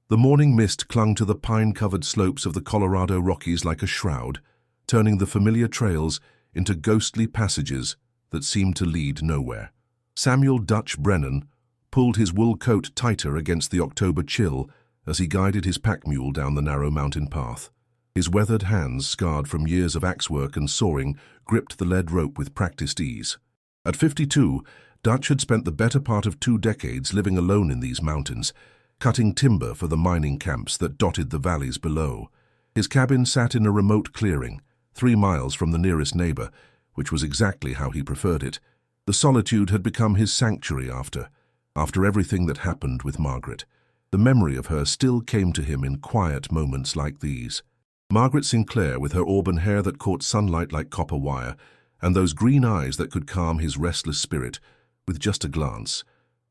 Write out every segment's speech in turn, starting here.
The morning mist clung to the pine-covered slopes of the Colorado Rockies like a shroud, turning the familiar trails into ghostly passages that seemed to lead nowhere. Samuel Dutch Brennan pulled his wool coat tighter against the October chill as he guided his pack mule down the narrow mountain path. His weathered hands, scarred from years of axe work and soaring, gripped the lead rope with practiced ease. At 52, Dutch had spent the better part of 2 decades living alone in these mountains, cutting timber for the mining camps that dotted the valleys below. His cabin sat in a remote clearing, 3 miles from the nearest neighbor, which was exactly how he preferred it. The solitude had become his sanctuary after everything that happened with Margaret. The memory of her still came to him in quiet moments like these. Margaret Sinclair, with her auburn hair that caught sunlight like copper wire, and those green eyes that could calm his restless spirit with just a glance.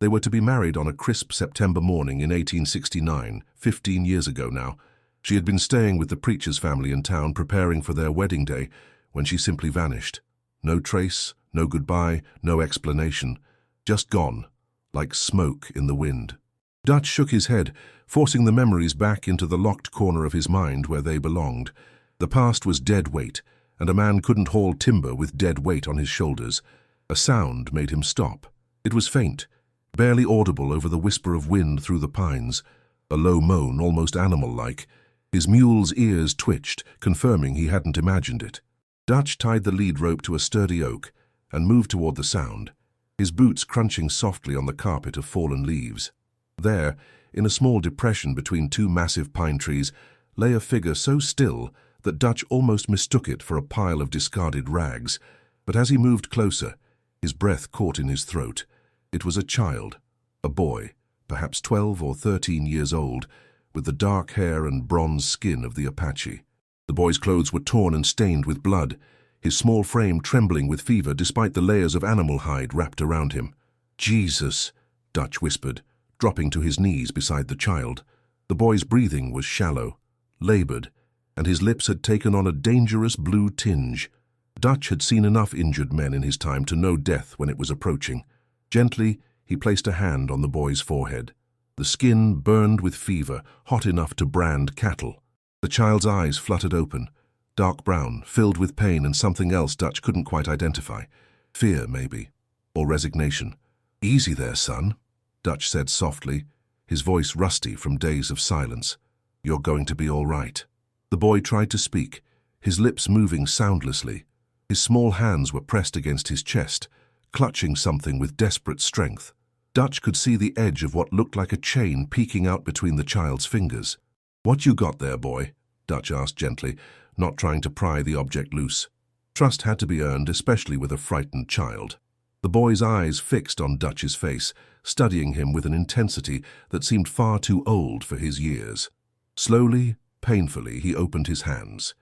They were to be married on a crisp September morning in 1869, 15 years ago now. She had been staying with the preacher's family in town preparing for their wedding day when she simply vanished. No trace, no goodbye, no explanation. Just gone, like smoke in the wind. Dutch shook his head, forcing the memories back into the locked corner of his mind where they belonged. The past was dead weight, and a man couldn't haul timber with dead weight on his shoulders. A sound made him stop. It was faint, barely audible over the whisper of wind through the pines. A low moan, almost animal-like. His mule's ears twitched, confirming he hadn't imagined it. Dutch tied the lead rope to a sturdy oak and moved toward the sound, his boots crunching softly on the carpet of fallen leaves. There, in a small depression between 2 massive pine trees, lay a figure so still that Dutch almost mistook it for a pile of discarded rags. But as he moved closer, his breath caught in his throat. It was a child, a boy, perhaps 12 or 13 years old, with the dark hair and bronze skin of the Apache. The boy's clothes were torn and stained with blood, his small frame trembling with fever despite the layers of animal hide wrapped around him. "Jesus," Dutch whispered, dropping to his knees beside the child. The boy's breathing was shallow, labored, and his lips had taken on a dangerous blue tinge. Dutch had seen enough injured men in his time to know death when it was approaching. Gently, he placed a hand on the boy's forehead. The skin burned with fever, hot enough to brand cattle. The child's eyes fluttered open, dark brown, filled with pain and something else Dutch couldn't quite identify. Fear, maybe, or resignation. "Easy there, son," Dutch said softly, his voice rusty from days of silence. "You're going to be all right." The boy tried to speak, his lips moving soundlessly. His small hands were pressed against his chest, clutching something with desperate strength. Dutch could see the edge of what looked like a chain peeking out between the child's fingers. "What you got there, boy?" Dutch asked gently, not trying to pry the object loose. Trust had to be earned, especially with a frightened child. The boy's eyes fixed on Dutch's face, studying him with an intensity that seemed far too old for his years. Slowly, painfully, he opened his hands.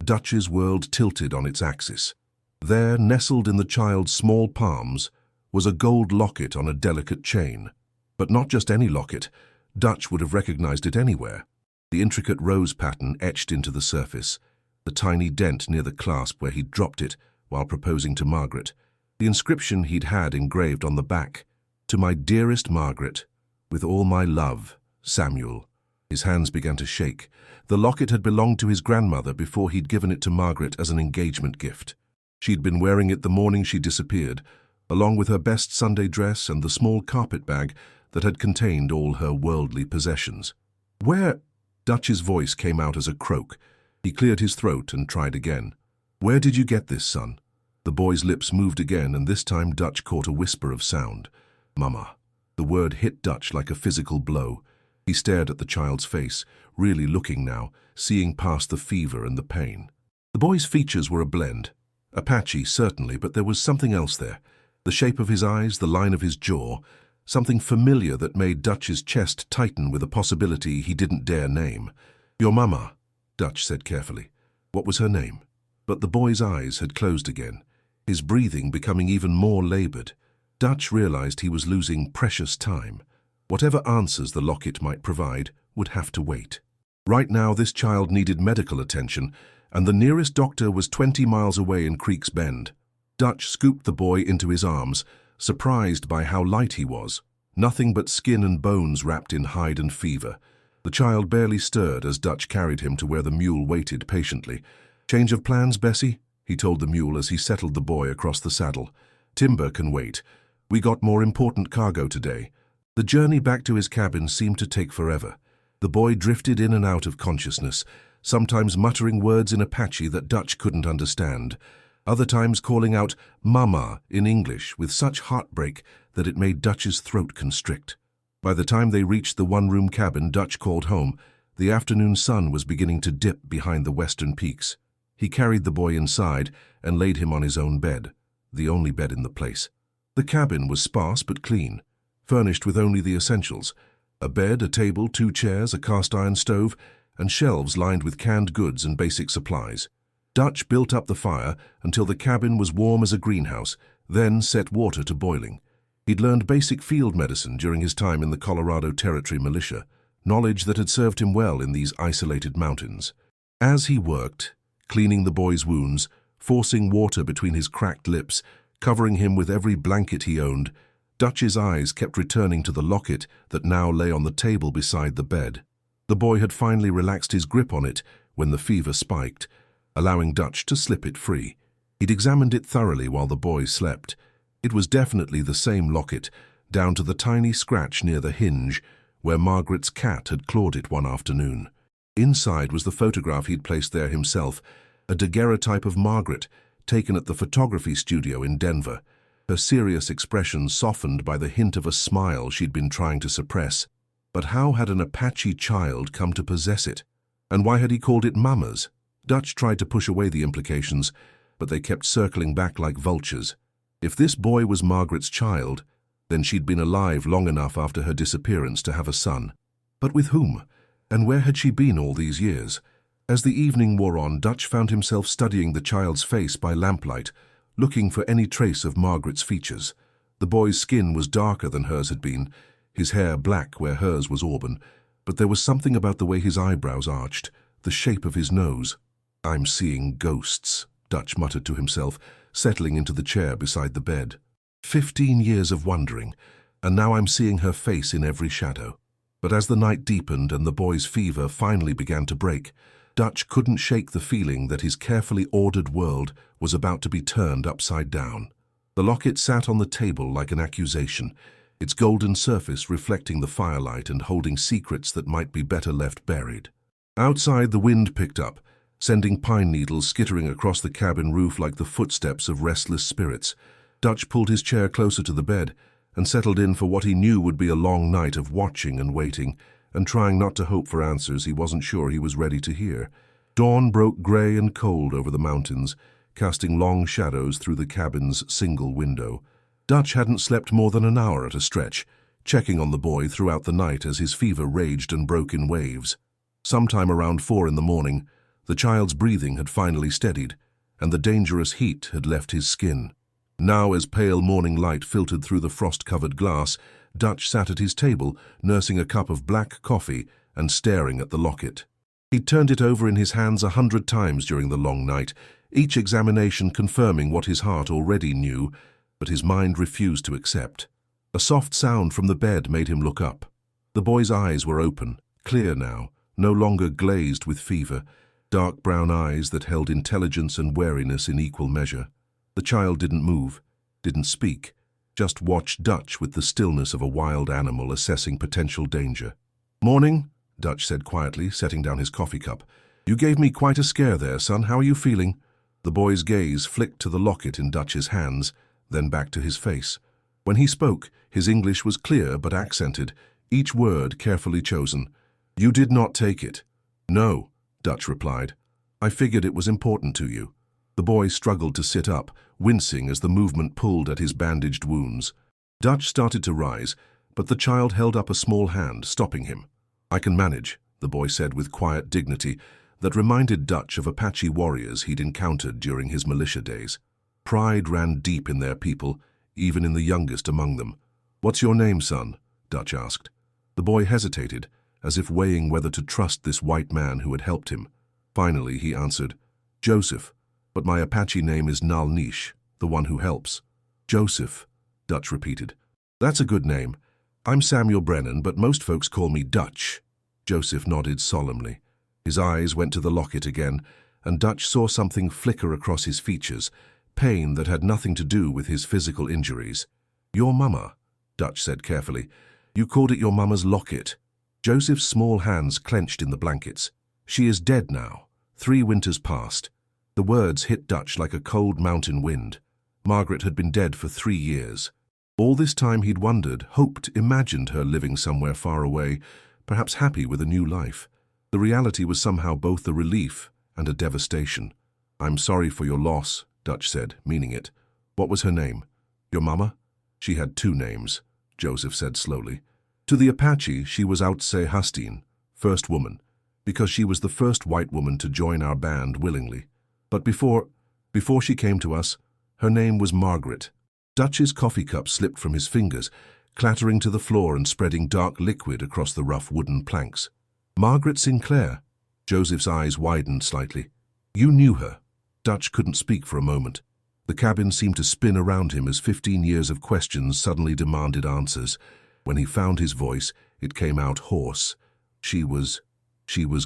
Dutch's world tilted on its axis. There, nestled in the child's small palms, was a gold locket on a delicate chain. But not just any locket. Dutch would have recognized it anywhere. The intricate rose pattern etched into the surface, the tiny dent near the clasp where he'd dropped it while proposing to Margaret, the inscription he'd had engraved on the back, "To my dearest Margaret, with all my love, Samuel." His hands began to shake. The locket had belonged to his grandmother before he'd given it to Margaret as an engagement gift. She'd been wearing it the morning she disappeared, along with her best Sunday dress and the small carpet bag that had contained all her worldly possessions. "Where?" Dutch's voice came out as a croak. He cleared his throat and tried again. "Where did you get this, son?" The boy's lips moved again, and this time Dutch caught a whisper of sound. "Mama." The word hit Dutch like a physical blow. He stared at the child's face, really looking now, seeing past the fever and the pain. The boy's features were a blend. Apache, certainly, but there was something else there. The shape of his eyes, the line of his jaw, something familiar that made Dutch's chest tighten with a possibility he didn't dare name. "Your mama," Dutch said carefully. "What was her name?" But the boy's eyes had closed again, his breathing becoming even more labored. Dutch realized he was losing precious time. Whatever answers the locket might provide would have to wait. Right now, this child needed medical attention, and the nearest doctor was 20 miles away in Creek's Bend. Dutch scooped the boy into his arms, surprised by how light he was. Nothing but skin and bones wrapped in hide and fever. The child barely stirred as Dutch carried him to where the mule waited patiently. "Change of plans, Bessie?" he told the mule as he settled the boy across the saddle. "Timber can wait. We got more important cargo today." The journey back to his cabin seemed to take forever. The boy drifted in and out of consciousness, sometimes muttering words in Apache that Dutch couldn't understand, other times calling out "Mama" in English with such heartbreak that it made Dutch's throat constrict. By the time they reached the one-room cabin Dutch called home, the afternoon sun was beginning to dip behind the western peaks. He carried the boy inside and laid him on his own bed, the only bed in the place. The cabin was sparse but clean, furnished with only the essentials: a bed, a table, 2 chairs, a cast-iron stove, and shelves lined with canned goods and basic supplies. Dutch built up the fire until the cabin was warm as a greenhouse, then set water to boiling. He'd learned basic field medicine during his time in the Colorado Territory militia, knowledge that had served him well in these isolated mountains. As he worked, cleaning the boy's wounds, forcing water between his cracked lips, covering him with every blanket he owned, Dutch's eyes kept returning to the locket that now lay on the table beside the bed. The boy had finally relaxed his grip on it when the fever spiked, allowing Dutch to slip it free. He'd examined it thoroughly while the boy slept. It was definitely the same locket, down to the tiny scratch near the hinge where Margaret's cat had clawed it one afternoon. Inside was the photograph he'd placed there himself, a daguerreotype of Margaret, taken at the photography studio in Denver, her serious expression softened by the hint of a smile she'd been trying to suppress. But how had an Apache child come to possess it? And why had he called it Mama's? Dutch tried to push away the implications, but they kept circling back like vultures. If this boy was Margaret's child, then she'd been alive long enough after her disappearance to have a son. But with whom? And where had she been all these years? As the evening wore on, Dutch found himself studying the child's face by lamplight, looking for any trace of Margaret's features. The boy's skin was darker than hers had been, his hair black where hers was auburn, but there was something about the way his eyebrows arched, the shape of his nose. "I'm seeing ghosts," Dutch muttered to himself, settling into the chair beside the bed. 15 years of wondering, and now I'm seeing her face in every shadow. But as the night deepened and the boy's fever finally began to break, Dutch couldn't shake the feeling that his carefully ordered world was about to be turned upside down. The locket sat on the table like an accusation, its golden surface reflecting the firelight and holding secrets that might be better left buried. Outside, the wind picked up, sending pine needles skittering across the cabin roof like the footsteps of restless spirits. Dutch pulled his chair closer to the bed and settled in for what he knew would be a long night of watching and waiting, and trying not to hope for answers he wasn't sure he was ready to hear. Dawn broke gray and cold over the mountains, casting long shadows through the cabin's single window. Dutch hadn't slept more than an hour at a stretch, checking on the boy throughout the night as his fever raged and broke in waves. Sometime around 4 in the morning, the child's breathing had finally steadied, and the dangerous heat had left his skin. Now, as pale morning light filtered through the frost-covered glass, Dutch sat at his table, nursing a cup of black coffee and staring at the locket. He'd turned it over in his hands 100 times during the long night, each examination confirming what his heart already knew, but his mind refused to accept. A soft sound from the bed made him look up. The boy's eyes were open, clear now, no longer glazed with fever, dark brown eyes that held intelligence and wariness in equal measure. The child didn't move, didn't speak, just watched Dutch with the stillness of a wild animal assessing potential danger. "Morning," Dutch said quietly, setting down his coffee cup. "You gave me quite a scare there, son. How are you feeling?" The boy's gaze flicked to the locket in Dutch's hands, then back to his face. When he spoke, his English was clear but accented, each word carefully chosen. "You did not take it." "No," Dutch replied. "I figured it was important to you." The boy struggled to sit up, wincing as the movement pulled at his bandaged wounds. Dutch started to rise, but the child held up a small hand, stopping him. "I can manage," the boy said with quiet dignity that reminded Dutch of Apache warriors he'd encountered during his militia days. Pride ran deep in their people, even in the youngest among them. "What's your name, son?" Dutch asked. The boy hesitated, as if weighing whether to trust this white man who had helped him. Finally, he answered, "Joseph, but my Apache name is Nalnish, the one who helps." "Joseph," Dutch repeated. "That's a good name. I'm Samuel Brennan, but most folks call me Dutch." Joseph nodded solemnly. His eyes went to the locket again, and Dutch saw something flicker across his features, pain that had nothing to do with his physical injuries. "Your mama," Dutch said carefully. "You called it your mama's locket." Joseph's small hands clenched in the blankets. "She is dead now. 3 winters past." The words hit Dutch like a cold mountain wind. Margaret had been dead for 3 years. All this time he'd wondered, hoped, imagined her living somewhere far away, perhaps happy with a new life. The reality was somehow both a relief and a devastation. "I'm sorry for your loss," Dutch said, meaning it. "What was her name?" "Your mama?" "She had 2 names," Joseph said slowly. "To the Apache, she was Autse Hastine, first woman, because she was the first white woman to join our band willingly. But before she came to us, her name was Margaret." Dutch's coffee cup slipped from his fingers, clattering to the floor and spreading dark liquid across the rough wooden planks. "Margaret Sinclair." Joseph's eyes widened slightly. "You knew her." Dutch couldn't speak for a moment. The cabin seemed to spin around him as 15 years of questions suddenly demanded answers. When he found his voice, it came out hoarse. She was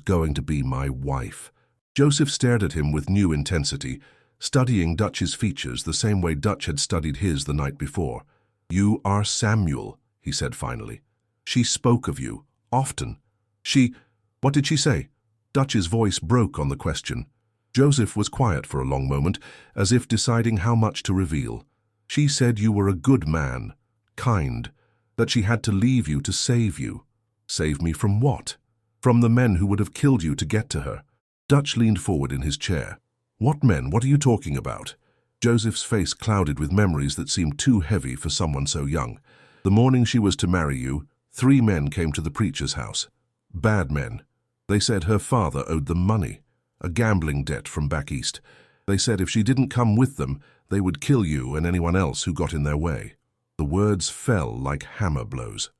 going to be my wife." Joseph stared at him with new intensity, studying Dutch's features the same way Dutch had studied his the night before. "You are Samuel," he said finally. "She spoke of you, often. What did she say?" Dutch's voice broke on the question. Joseph was quiet for a long moment, as if deciding how much to reveal. "She said you were a good man, kind, that she had to leave you to save you." "Save me from what?" "From the men who would have killed you to get to her." Dutch leaned forward in his chair. "What men? What are you talking about?" Joseph's face clouded with memories that seemed too heavy for someone so young. "The morning she was to marry you, 3 men came to the preacher's house. Bad men. They said her father owed them money, a gambling debt from back east. They said if she didn't come with them, they would kill you and anyone else who got in their way." The words fell like hammer blows.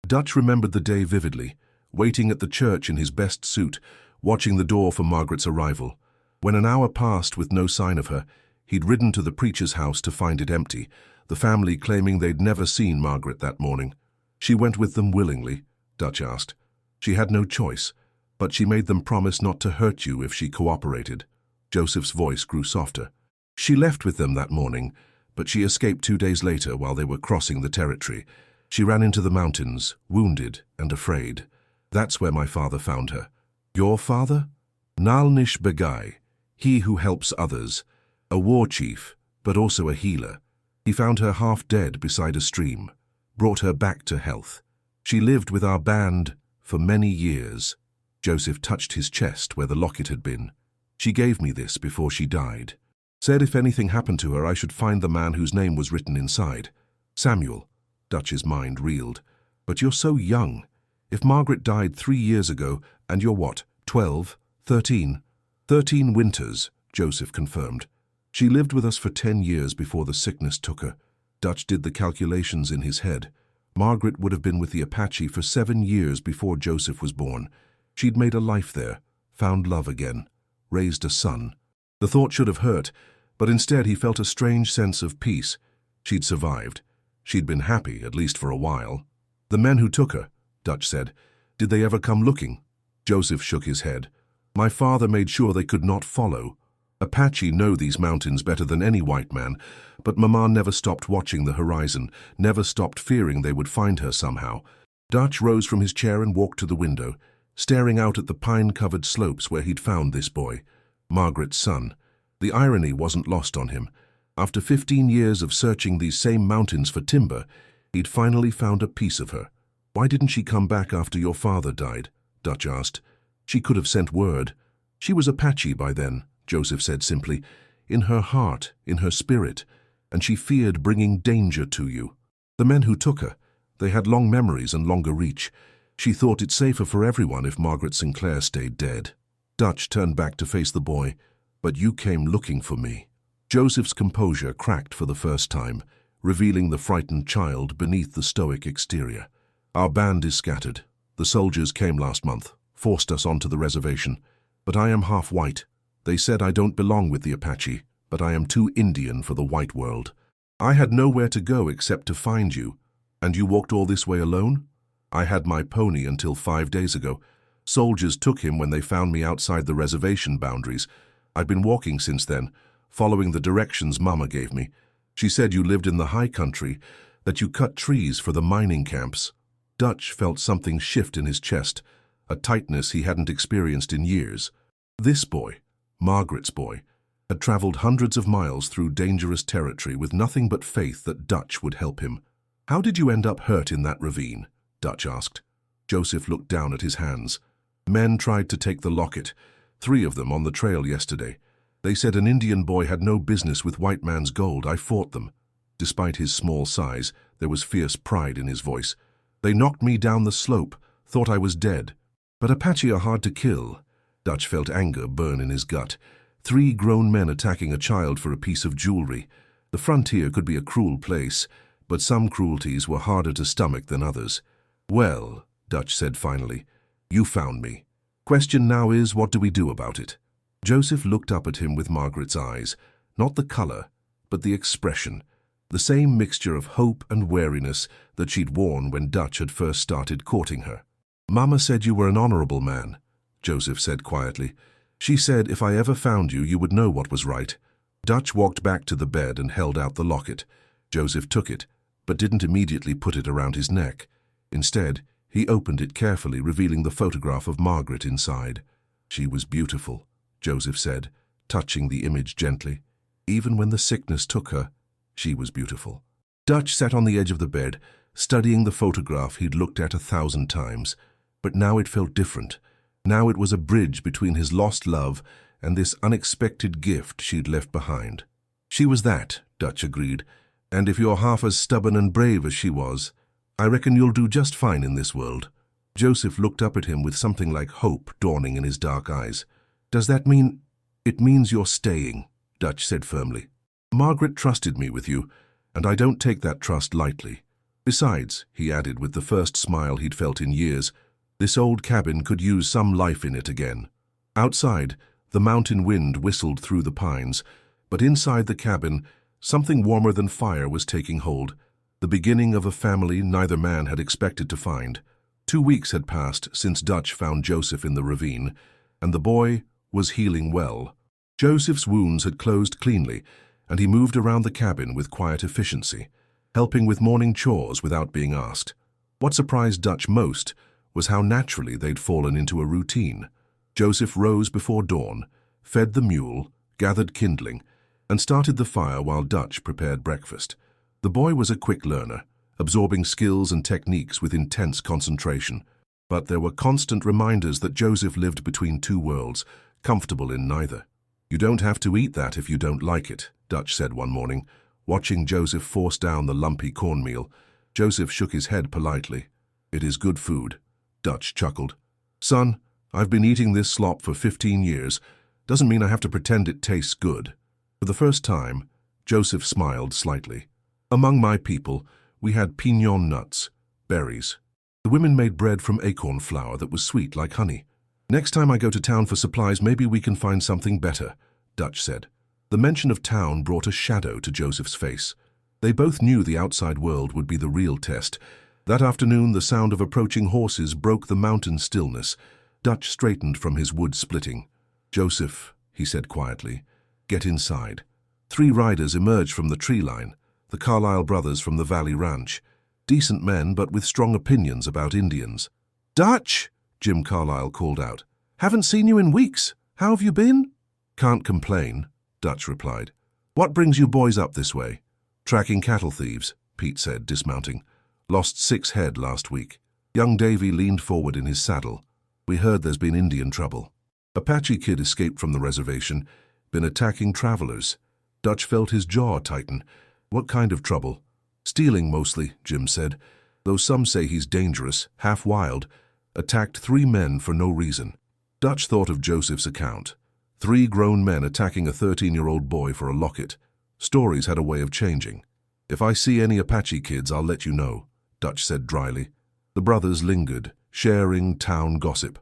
Dutch remembered the day vividly, waiting at the church in his best suit, watching the door for Margaret's arrival. When an hour passed with no sign of her, he'd ridden to the preacher's house to find it empty, the family claiming they'd never seen Margaret that morning. "She went with them willingly?" Dutch asked. "She had no choice, but she made them promise not to hurt you if she cooperated." Joseph's voice grew softer. "She left with them that morning, but she escaped 2 days later while they were crossing the territory. She ran into the mountains, wounded and afraid. That's where my father found her." "Your father?" "Nalnish Begai, he who helps others, a war chief, but also a healer. He found her half dead beside a stream, brought her back to health. She lived with our band for many years." Joseph touched his chest where the locket had been. "She gave me this before she died. Said if anything happened to her, I should find the man whose name was written inside. Samuel." Dutch's mind reeled. "But you're so young. If Margaret died 3 years ago, and you're what, 12, 13? 13 winters," Joseph confirmed. "She lived with us for 10 years before the sickness took her." Dutch did the calculations in his head. Margaret would have been with the Apache for 7 years before Joseph was born. She'd made a life there, found love again, raised a son. The thought should have hurt, but instead he felt a strange sense of peace. She'd survived. She'd been happy, at least for a while. "The men who took her," Dutch said, "did they ever come looking?" Joseph shook his head. "My father made sure they could not follow. Apache know these mountains better than any white man, but Mama never stopped watching the horizon, never stopped fearing they would find her somehow." Dutch rose from his chair and walked to the window, staring out at the pine-covered slopes where he'd found this boy, Margaret's son. The irony wasn't lost on him. After 15 years of searching these same mountains for timber, he'd finally found a piece of her. "Why didn't she come back after your father died?" Dutch asked. "She could have sent word." "She was Apache by then," Joseph said simply, "in her heart, in her spirit, and she feared bringing danger to you. The men who took her, they had long memories and longer reach. She thought it safer for everyone if Margaret Sinclair stayed dead." Dutch turned back to face the boy. "But you came looking for me." Joseph's composure cracked for the first time, revealing the frightened child beneath the stoic exterior. "Our band is scattered. The soldiers came last month, forced us onto the reservation. But I am half white. They said I don't belong with the Apache, but I am too Indian for the white world. I had nowhere to go except to find you. And you walked all this way alone?" "I had my pony until 5 days ago. Soldiers took him when they found me outside the reservation boundaries. I'd been walking since then, following the directions Mama gave me. She said you lived in the high country, that you cut trees for the mining camps. Dutch felt something shift in his chest, a tightness he hadn't experienced in years. This boy, Margaret's boy, had traveled hundreds of miles through dangerous territory with nothing but faith that Dutch would help him. "How did you end up hurt in that ravine?" Dutch asked. Joseph looked down at his hands. "Men tried to take the locket, 3 of them on the trail yesterday. They said an Indian boy had no business with white man's gold. I fought them." Despite his small size, there was fierce pride in his voice. "They knocked me down the slope, thought I was dead. But Apache are hard to kill." Dutch felt anger burn in his gut. 3 grown men attacking a child for a piece of jewelry. The frontier could be a cruel place, but some cruelties were harder to stomach than others. "Well," Dutch said finally, "you found me. Question now is, what do we do about it?" Joseph looked up at him with Margaret's eyes, not the color, but the expression, the same mixture of hope and wariness that she'd worn when Dutch had first started courting her. "Mama said you were an honorable man," Joseph said quietly. "She said if I ever found you, you would know what was right." Dutch walked back to the bed and held out the locket. Joseph took it, but didn't immediately put it around his neck. Instead, he opened it carefully, revealing the photograph of Margaret inside. "She was beautiful," Joseph said, touching the image gently. "Even when the sickness took her, she was beautiful." Dutch sat on the edge of the bed, studying the photograph he'd looked at 1,000 times. But now it felt different. Now it was a bridge between his lost love and this unexpected gift she'd left behind. "She was that," Dutch agreed, "and if you're half as stubborn and brave as she was, I reckon you'll do just fine in this world." Joseph looked up at him with something like hope dawning in his dark eyes. "Does that mean—" "It means you're staying," Dutch said firmly. "Margaret trusted me with you, and I don't take that trust lightly. Besides," he added with the first smile he'd felt in years, "this old cabin could use some life in it again." Outside, the mountain wind whistled through the pines, but inside the cabin, something warmer than fire was taking hold, the beginning of a family neither man had expected to find. 2 weeks had passed since Dutch found Joseph in the ravine, and the boy was healing well. Joseph's wounds had closed cleanly, and he moved around the cabin with quiet efficiency, helping with morning chores without being asked. What surprised Dutch most was how naturally they'd fallen into a routine. Joseph rose before dawn, fed the mule, gathered kindling, and started the fire while Dutch prepared breakfast. The boy was a quick learner, absorbing skills and techniques with intense concentration. But there were constant reminders that Joseph lived between 2 worlds, comfortable in neither. "You don't have to eat that if you don't like it," Dutch said one morning, watching Joseph force down the lumpy cornmeal. Joseph shook his head politely. "It is good food." Dutch chuckled. "Son, I've been eating this slop for 15 years. Doesn't mean I have to pretend it tastes good." For the first time, Joseph smiled slightly. "Among my people, we had piñon nuts, berries. The women made bread from acorn flour that was sweet like honey. Next time I go to town for supplies, maybe we can find something better," Dutch said. The mention of town brought a shadow to Joseph's face. They both knew the outside world would be the real test. That afternoon, the sound of approaching horses broke the mountain stillness. Dutch straightened from his wood splitting. "Joseph," he said quietly, "get inside." 3 riders emerged from the tree line, the Carlyle brothers from the Valley Ranch. Decent men, but with strong opinions about Indians. "Dutch!" Jim Carlyle called out. "Haven't seen you in weeks. How have you been?" "Can't complain," Dutch replied. "What brings you boys up this way?" "Tracking cattle thieves," Pete said, dismounting. "Lost 6 head last week." Young Davy leaned forward in his saddle. "We heard there's been Indian trouble. Apache kid escaped from the reservation, been attacking travelers." Dutch felt his jaw tighten. "What kind of trouble?" "Stealing mostly," Jim said, "though some say he's dangerous, half wild. Attacked 3 men for no reason." Dutch thought of Joseph's account. 3 grown men attacking a 13-year-old boy for a locket. Stories had a way of changing. "If I see any Apache kids, I'll let you know," Dutch said dryly. The brothers lingered, sharing town gossip.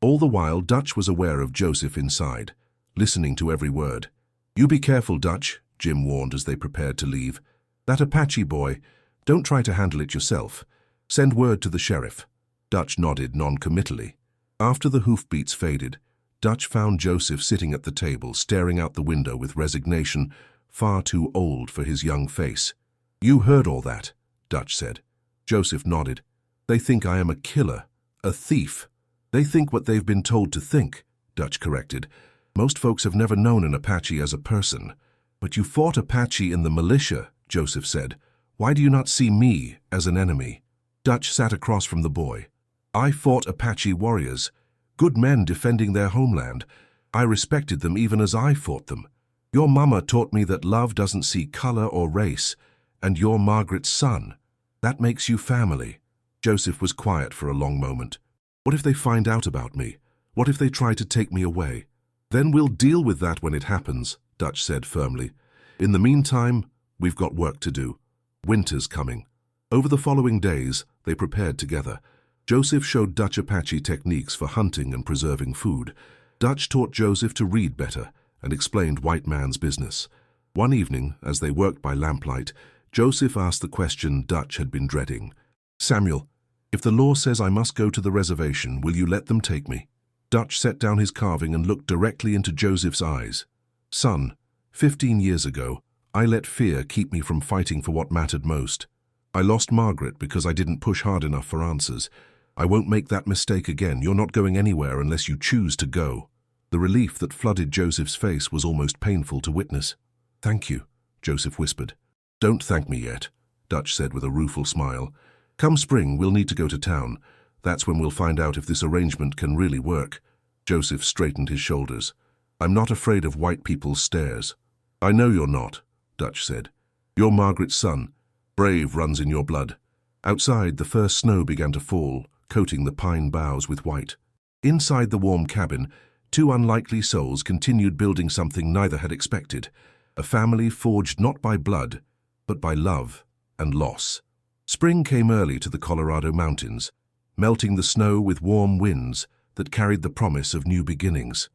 All the while, Dutch was aware of Joseph inside, listening to every word. "You be careful, Dutch," Jim warned as they prepared to leave. "That Apache boy, don't try to handle it yourself. Send word to the sheriff." Dutch nodded non-committally. After the hoofbeats faded, Dutch found Joseph sitting at the table, staring out the window with resignation, far too old for his young face. "You heard all that," Dutch said. Joseph nodded. "They think I am a killer, a thief." "They think what they've been told to think," Dutch corrected. "Most folks have never known an Apache as a person." "But you fought Apache in the militia," Joseph said. "Why do you not see me as an enemy?" Dutch sat across from the boy. "I fought Apache warriors, good men defending their homeland. I respected them even as I fought them. Your mama taught me that love doesn't see color or race, and you're Margaret's son. That makes you family." Joseph was quiet for a long moment. "What if they find out about me? What if they try to take me away?" "Then we'll deal with that when it happens," Dutch said firmly. "In the meantime, we've got work to do. Winter's coming." Over the following days, they prepared together. Joseph showed Dutch Apache techniques for hunting and preserving food. Dutch taught Joseph to read better and explained white man's business. One evening, as they worked by lamplight, Joseph asked the question Dutch had been dreading. "Samuel, if the law says I must go to the reservation, will you let them take me?" Dutch set down his carving and looked directly into Joseph's eyes. "Son, 15 years ago, I let fear keep me from fighting for what mattered most. I lost Margaret because I didn't push hard enough for answers. I won't make that mistake again. You're not going anywhere unless you choose to go." The relief that flooded Joseph's face was almost painful to witness. "Thank you," Joseph whispered. "Don't thank me yet," Dutch said with a rueful smile. "Come spring, we'll need to go to town. That's when we'll find out if this arrangement can really work." Joseph straightened his shoulders. "I'm not afraid of white people's stares." "I know you're not," Dutch said. "You're Margaret's son. Brave runs in your blood." Outside, the first snow began to fall, coating the pine boughs with white. Inside the warm cabin, two unlikely souls continued building something neither had expected, a family forged not by blood, but by love and loss. Spring came early to the Colorado mountains, melting the snow with warm winds that carried the promise of new beginnings.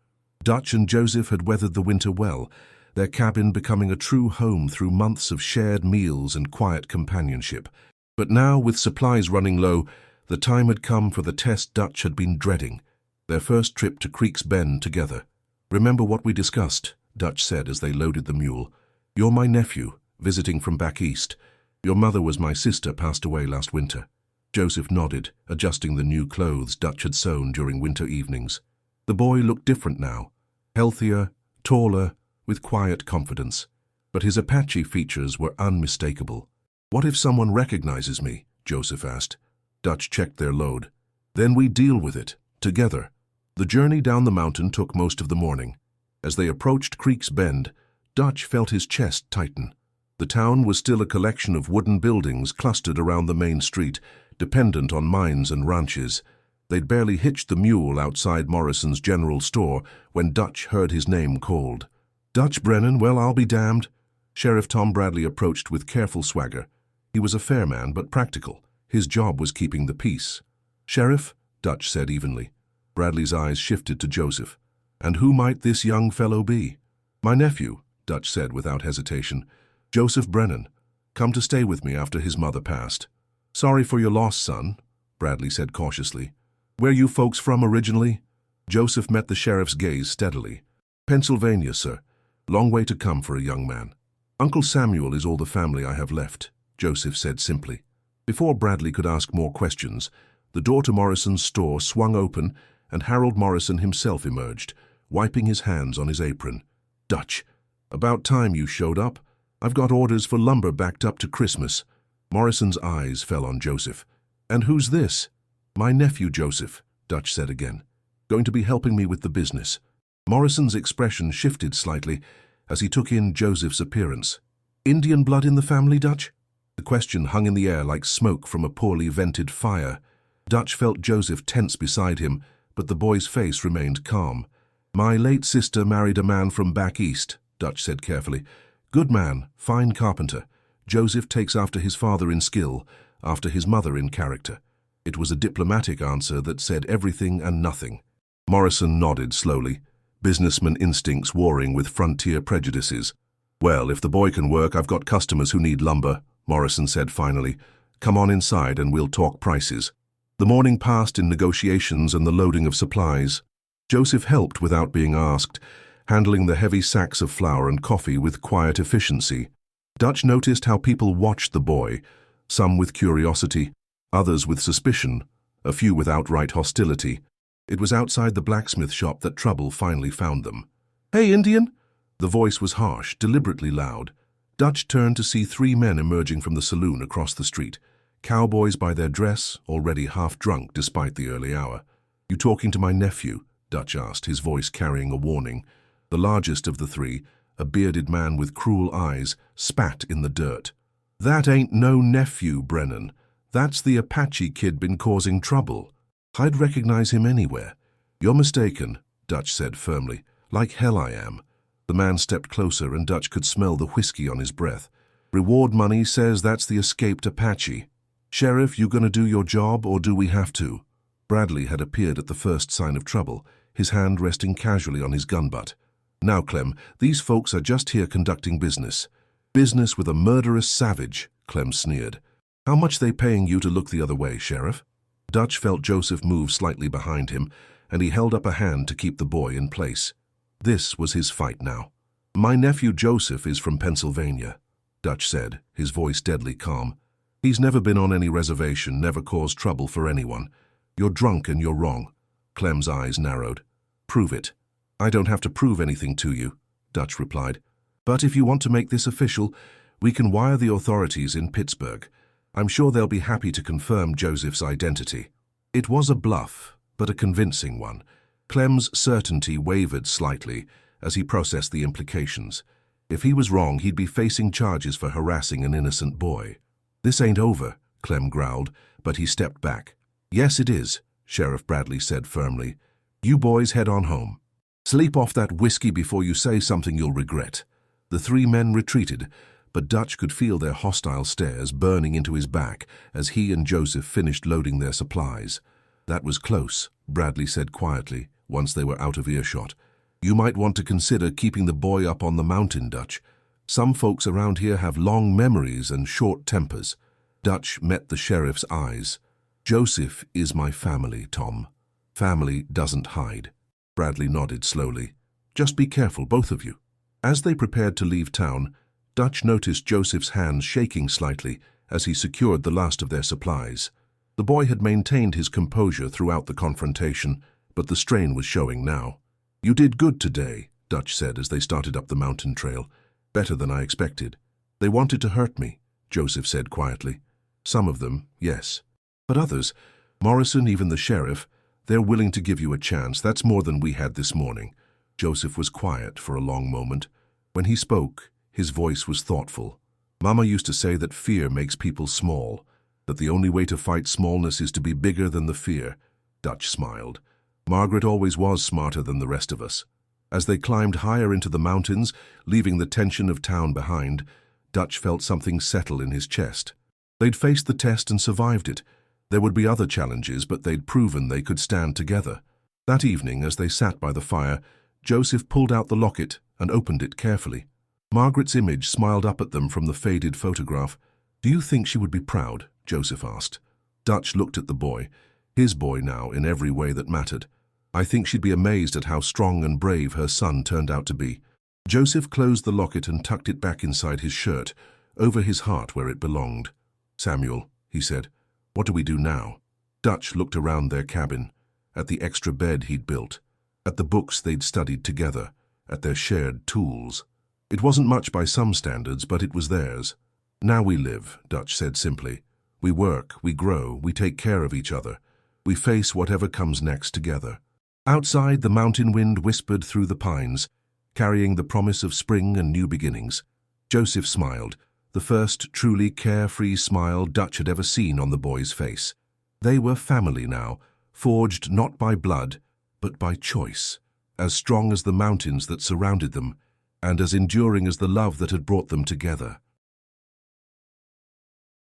Dutch and Joseph had weathered the winter well, their cabin becoming a true home through months of shared meals and quiet companionship. But now, with supplies running low, the time had come for the test Dutch had been dreading, their first trip to Creek's Bend together. "Remember what we discussed," Dutch said as they loaded the mule. "You're my nephew, visiting from back east. Your mother was my sister, passed away last winter." Joseph nodded, adjusting the new clothes Dutch had sewn during winter evenings. The boy looked different now, healthier, taller, with quiet confidence. But his Apache features were unmistakable. "What if someone recognizes me?" Joseph asked. Dutch checked their load. "Then we deal with it, together." The journey down the mountain took most of the morning. As they approached Creek's Bend, Dutch felt his chest tighten. The town was still a collection of wooden buildings clustered around the main street, dependent on mines and ranches. They'd barely hitched the mule outside Morrison's general store when Dutch heard his name called. "Dutch Brennan, well, I'll be damned." Sheriff Tom Bradley approached with careful swagger. He was a fair man, but practical. His job was keeping the peace. "Sheriff," Dutch said evenly. Bradley's eyes shifted to Joseph. "And who might this young fellow be?" "My nephew," Dutch said without hesitation. "Joseph Brennan. Come to stay with me after his mother passed." "Sorry for your loss, son," Bradley said cautiously. "Where you folks from originally?" Joseph met the sheriff's gaze steadily. "Pennsylvania, sir. Long way to come for a young man." "Uncle Samuel is all the family I have left," Joseph said simply. Before Bradley could ask more questions, the door to Morrison's store swung open and Harold Morrison himself emerged, wiping his hands on his apron. "Dutch, about time you showed up. I've got orders for lumber backed up to Christmas." Morrison's eyes fell on Joseph. "And who's this?" "My nephew, Joseph," Dutch said again. "Going to be helping me with the business." Morrison's expression shifted slightly as he took in Joseph's appearance. "Indian blood in the family, Dutch?" The question hung in the air like smoke from a poorly vented fire. Dutch felt Joseph tense beside him, but the boy's face remained calm. "My late sister married a man from back east," Dutch said carefully. "Good man, fine carpenter. Joseph takes after his father in skill, after his mother in character." It was a diplomatic answer that said everything and nothing. Morrison nodded slowly, businessman instincts warring with frontier prejudices. "Well, if the boy can work, I've got customers who need lumber," Morrison said finally. "Come on inside and we'll talk prices." The The morning passed in negotiations and the loading of supplies. Joseph helped without being asked, handling the heavy sacks of flour and coffee with quiet efficiency. Dutch noticed how people watched the boy, some with curiosity, others with suspicion, a few with outright hostility. It was outside the blacksmith shop that trouble finally found them. "Hey, Indian!" The voice was harsh, deliberately loud. Dutch turned to see three men emerging from the saloon across the street. Cowboys by their dress, already half drunk despite the early hour. "You talking to my nephew?" Dutch asked, his voice carrying a warning. The largest of the three, a bearded man with cruel eyes, spat in the dirt. "That ain't no nephew, Brennan. That's the Apache kid been causing trouble. I'd recognize him anywhere." "You're mistaken," Dutch said firmly. "Like hell I am." The man stepped closer and Dutch could smell the whiskey on his breath. "Reward money says that's the escaped Apache. Sheriff, you gonna do your job or do we have to?" Bradley had appeared at the first sign of trouble, his hand resting casually on his gun butt. "Now, Clem, these folks are just here conducting business." "Business with a murderous savage," Clem sneered. "How much they paying you to look the other way, Sheriff?" Dutch felt Joseph move slightly behind him, and he held up a hand to keep the boy in place. This was his fight now. "My nephew Joseph is from Pennsylvania," Dutch said, his voice deadly calm. "He's never been on any reservation, never caused trouble for anyone. You're drunk and you're wrong." Clem's eyes narrowed. "Prove it." "I don't have to prove anything to you," Dutch replied. "But if you want to make this official, we can wire the authorities in Pittsburgh. I'm sure they'll be happy to confirm Joseph's identity." It was a bluff, but a convincing one. Clem's certainty wavered slightly as he processed the implications. If he was wrong, he'd be facing charges for harassing an innocent boy. "This ain't over," Clem growled, but he stepped back. "Yes, it is," Sheriff Bradley said firmly. "You boys head on home. Sleep off that whiskey before you say something you'll regret." The three men retreated, but Dutch could feel their hostile stares burning into his back as he and Joseph finished loading their supplies. "That was close," Bradley said quietly, once they were out of earshot. "You might want to consider keeping the boy up on the mountain, Dutch. Some folks around here have long memories and short tempers." Dutch met the sheriff's eyes. "Joseph is my family, Tom. Family doesn't hide." Bradley nodded slowly. "Just be careful, both of you." As they prepared to leave town, Dutch noticed Joseph's hands shaking slightly as he secured the last of their supplies. The boy had maintained his composure throughout the confrontation, but the strain was showing now. "You did good today," Dutch said as they started up the mountain trail. "Better than I expected." "They wanted to hurt me," Joseph said quietly. "Some of them, yes. But others, Morrison, even the sheriff, they're willing to give you a chance. That's more than we had this morning." Joseph was quiet for a long moment. When he spoke, his voice was thoughtful. "Mama used to say that fear makes people small, that the only way to fight smallness is to be bigger than the fear." Dutch smiled. "Margaret always was smarter than the rest of us." As they climbed higher into the mountains, leaving the tension of town behind, Dutch felt something settle in his chest. They'd faced the test and survived it. There would be other challenges, but they'd proven they could stand together. That evening, as they sat by the fire, Joseph pulled out the locket and opened it carefully. Margaret's image smiled up at them from the faded photograph. "Do you think she would be proud?" Joseph asked. Dutch looked at the boy, his boy now in every way that mattered. "I think she'd be amazed at how strong and brave her son turned out to be." Joseph closed the locket and tucked it back inside his shirt, over his heart where it belonged. "Samuel," he said, "what do we do now?" Dutch looked around their cabin, at the extra bed he'd built, at the books they'd studied together, at their shared tools. It wasn't much by some standards, but it was theirs. "Now we live," Dutch said simply. "We work, we grow, we take care of each other. We face whatever comes next together." Outside, the mountain wind whispered through the pines, carrying the promise of spring and new beginnings. Joseph smiled, the first truly carefree smile Dutch had ever seen on the boy's face. They were family now, forged not by blood, but by choice, as strong as the mountains that surrounded them, and as enduring as the love that had brought them together.